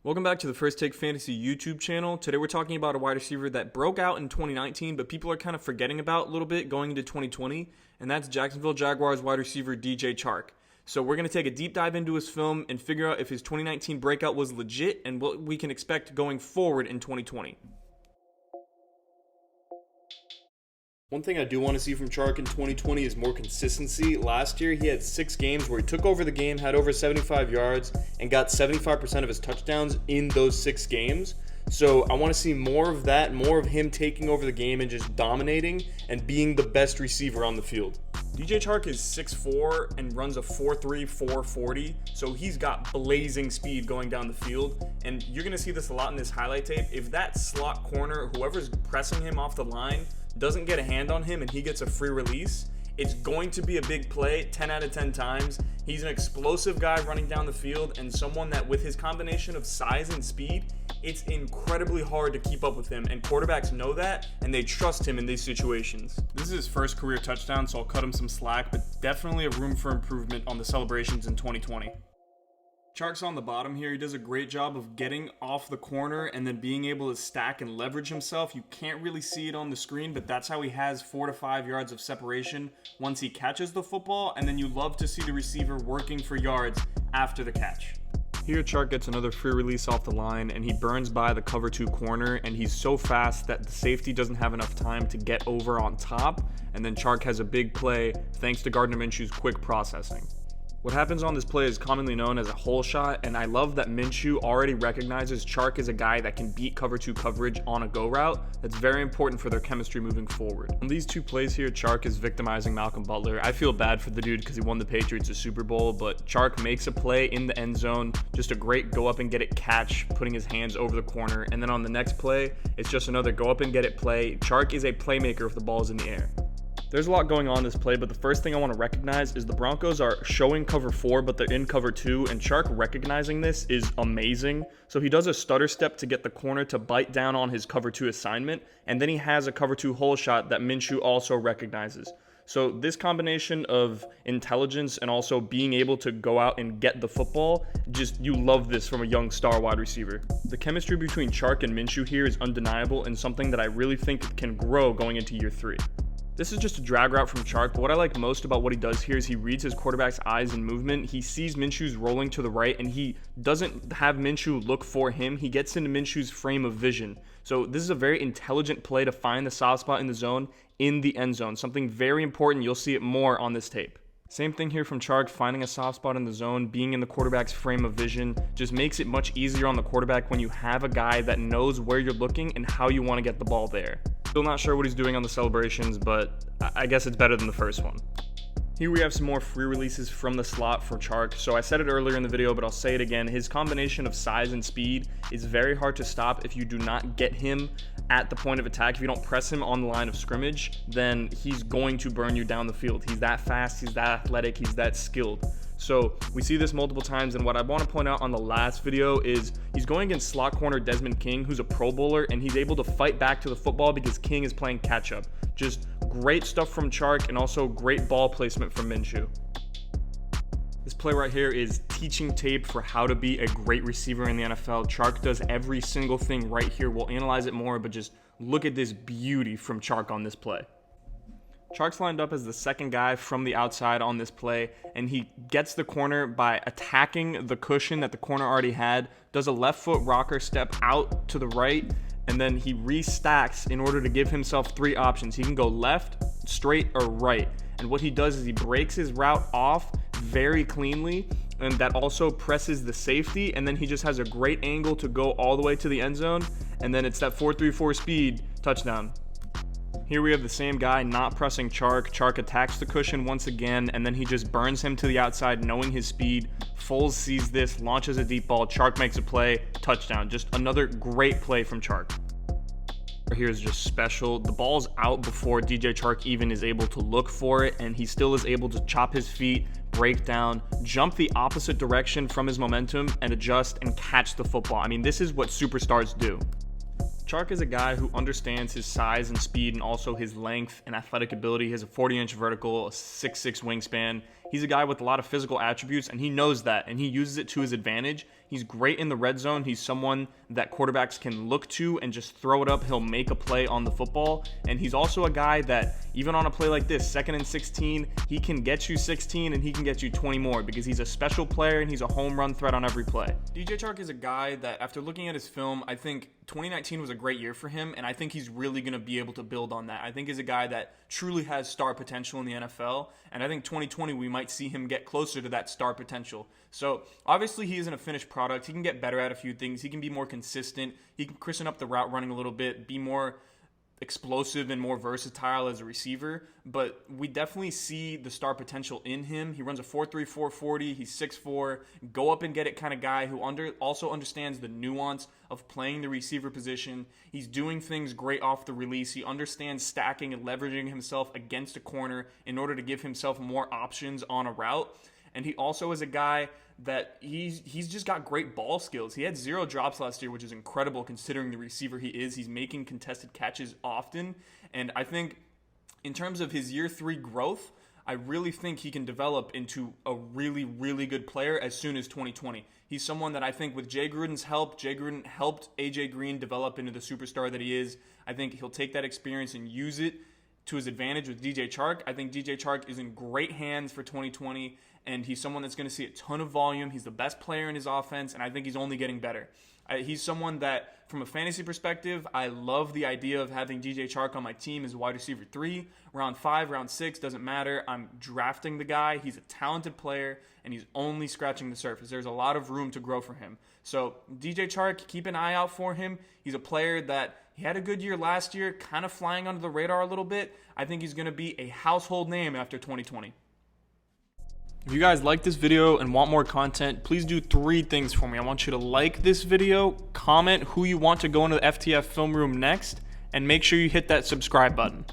Welcome back to the First Take Fantasy YouTube channel. Today we're talking about a wide receiver that broke out in 2019, but people are kind of forgetting about a little bit going into 2020, and that's Jacksonville Jaguars wide receiver D.J Chark. So we're going to take a deep dive into his film and figure out if his 2019 breakout was legit and what we can expect going forward in 2020. One thing I do want to see from Chark in 2020 is more consistency. Last year, he had 6 games where he took over the game, had over 75 yards, and got 75% of his touchdowns in those 6 games. So I want to see more of that, more of him taking over the game and just dominating and being the best receiver on the field. DJ Chark is 6'4" and runs a 4.3, 4.40, so he's got blazing speed going down the field, and you're going to see this a lot in this highlight tape. If that slot corner, whoever's pressing him off the line, doesn't get a hand on him and he gets a free release, it's going to be a big play 10 out of 10 times. He's an explosive guy running down the field and someone that with his combination of size and speed, it's incredibly hard to keep up with him, and quarterbacks know that and they trust him in these situations. This is his first career touchdown, so I'll cut him some slack, but definitely a room for improvement on the celebrations in 2020. Chark's on the bottom here. He does a great job of getting off the corner and then being able to stack and leverage himself. You can't really see it on the screen, but that's how he has 4 to 5 yards of separation once he catches the football, and then you love to see the receiver working for yards after the catch. Here, Chark gets another free release off the line, and he burns by the cover 2 corner, and he's so fast that the safety doesn't have enough time to get over on top, and then Chark has a big play thanks to Gardner Minshew's quick processing. What happens on this play is commonly known as a hole shot, and I love that Minshew already recognizes Chark as a guy that can beat cover 2 coverage on a go route. That's very important for their chemistry moving forward. On these 2 plays here, Chark is victimizing Malcolm Butler. I feel bad for the dude because he won the Patriots a Super Bowl, but Chark makes a play in the end zone, just a great go up and get it catch, putting his hands over the corner, and then on the next play, it's just another go up and get it play. Chark is a playmaker if the ball is in the air. There's a lot going on in this play, but the first thing I want to recognize is the Broncos are showing cover 4, but they're in cover 2, and Chark recognizing this is amazing. So he does a stutter step to get the corner to bite down on his cover 2 assignment, and then he has a cover 2 hole shot that Minshew also recognizes. So this combination of intelligence and also being able to go out and get the football, just you love this from a young star wide receiver. The chemistry between Chark and Minshew here is undeniable and something that I really think can grow going into year 3. This is just a drag route from Chark, but what I like most about what he does here is he reads his quarterback's eyes and movement. He sees Minshew's rolling to the right, and he doesn't have Minshew look for him. He gets into Minshew's frame of vision. So this is a very intelligent play to find the soft spot in the zone in the end zone. Something very important. You'll see it more on this tape. Same thing here from Chark, finding a soft spot in the zone, being in the quarterback's frame of vision, just makes it much easier on the quarterback when you have a guy that knows where you're looking and how you want to get the ball there. Still not sure what he's doing on the celebrations, but I guess it's better than the first one. Here we have some more free releases from the slot for Chark. So I said it earlier in the video, but I'll say it again. His combination of size and speed is very hard to stop if you do not get him at the point of attack. If you don't press him on the line of scrimmage, then he's going to burn you down the field. He's that fast, he's that athletic, he's that skilled. So we see this multiple times, and what I want to point out on the last video is he's going against slot corner Desmond King, who's a Pro Bowler, and he's able to fight back to the football because King is playing catch up. Just great stuff from Chark and also great ball placement from Minshew. This play right here is teaching tape for how to be a great receiver in the NFL. Chark does every single thing right here. We'll analyze it more, but just look at this beauty from Chark on this play. Chark's lined up as the second guy from the outside on this play, and he gets the corner by attacking the cushion that the corner already had, does a left foot rocker step out to the right, and then he restacks in order to give himself 3 options. He can go left, straight, or right. And what he does is he breaks his route off very cleanly, and that also presses the safety, and then he just has a great angle to go all the way to the end zone, and then it's that 4.34 speed touchdown. Here we have the same guy not pressing Chark. Chark attacks the cushion once again, and then he just burns him to the outside, knowing his speed. Foles sees this, launches a deep ball. Chark makes a play, touchdown. Just another great play from Chark. Here is just special. The ball's out before DJ Chark even is able to look for it, and he still is able to chop his feet, break down, jump the opposite direction from his momentum, and adjust and catch the football. I mean, this is what superstars do. Chark is a guy who understands his size and speed and also his length and athletic ability. He has a 40-inch vertical, a 6'6" wingspan. He's a guy with a lot of physical attributes, and he knows that, and he uses it to his advantage. He's great in the red zone. He's someone that quarterbacks can look to and just throw it up. He'll make a play on the football. And he's also a guy that, even on a play like this, 2nd and 16, he can get you 16 and he can get you 20 more because he's a special player and he's a home run threat on every play. DJ Chark is a guy that, after looking at his film, I think 2019 was a great year for him, and I think he's really going to be able to build on that. I think he's a guy that truly has star potential in the NFL, and I think 2020 we might see him get closer to that star potential. So obviously he isn't a finished product. He can get better at a few things. He can be more consistent. He can christen up the route running a little bit, be more explosive and more versatile as a receiver, but we definitely see the star potential in him. He runs a 4.3 4.40. He's 6'4", go up and get it kind of guy who also understands the nuance of playing the receiver position. He's doing things great off the release. He understands stacking and leveraging himself against a corner in order to give himself more options on a route. And he also is a guy that he's just got great ball skills. He had 0 drops last year, which is incredible considering the receiver he is. He's making contested catches often. And I think in terms of his year 3 growth, I really think he can develop into a really, really good player as soon as 2020. He's someone that I think with Jay Gruden's help, Jay Gruden helped AJ Green develop into the superstar that he is. I think he'll take that experience and use it to his advantage with DJ Chark. I think DJ Chark is in great hands for 2020, and he's someone that's going to see a ton of volume. He's the best player in his offense, and I think he's only getting better. He's someone that, from a fantasy perspective, I love the idea of having DJ Chark on my team as wide receiver 3. Round 5, round 6, doesn't matter. I'm drafting the guy. He's a talented player, and he's only scratching the surface. There's a lot of room to grow for him. So DJ Chark, keep an eye out for him. He's a player that he had a good year last year, kind of flying under the radar a little bit. I think he's going to be a household name after 2020. If you guys like this video and want more content, please do 3 things for me. I want you to like this video, comment who you want to go into the FTF film room next, and make sure you hit that subscribe button.